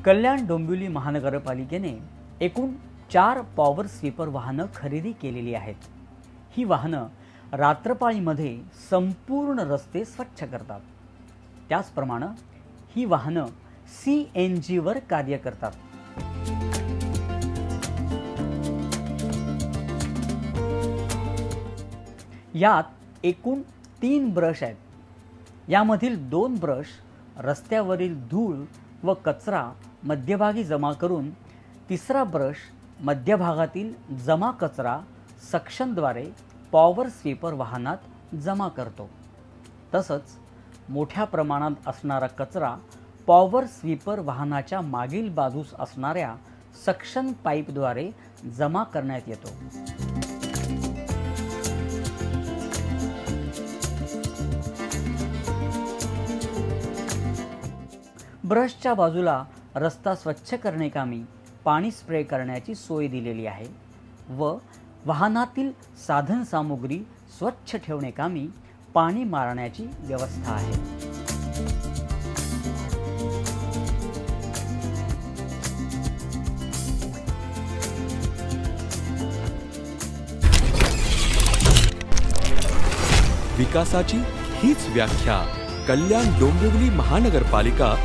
कल्याण डोंबिवली महानगरपालिकेने एकूण 4 power sweeper वाहनं खरेदी केलेली आहेत। ही वाहनं रात्रपाळीमध्ये संपूर्ण रस्ते स्वच्छ करतात। त्याचप्रमाणे ही वाहनं CNG वर कार्य करतात। यात एकूण 3 ब्रश आहेत। यामधील 2 ब्रश रस्त्यावरील धूळ व कचरा मध्यभागी जमा करून तिसरा ब्रश मध्यभागातील जमा कचरा सक्शनद्वारे पॉवर स्वीपर वाहनात जमा करतो। तसंच मोठ्या प्रमाणात असणारा कचरा पॉवर स्वीपर वाहनाच्या मागील बाजूस असणाऱ्या सक्शन पाईपद्वारे जमा करण्यात येतो। ब्रशच्या बाजूला रस्ता स्वच्छ करण्याकामी पाणी स्प्रे करण्याची सोय दिलेली आहे व वाहनातील साधन सामुग्री स्वच्छ ठेवण्याकामी पाणी मारण्याची व्यवस्था आहे। विकासाची हीच व्याख्या कल्याण डोंबिवली महानगरपालिका।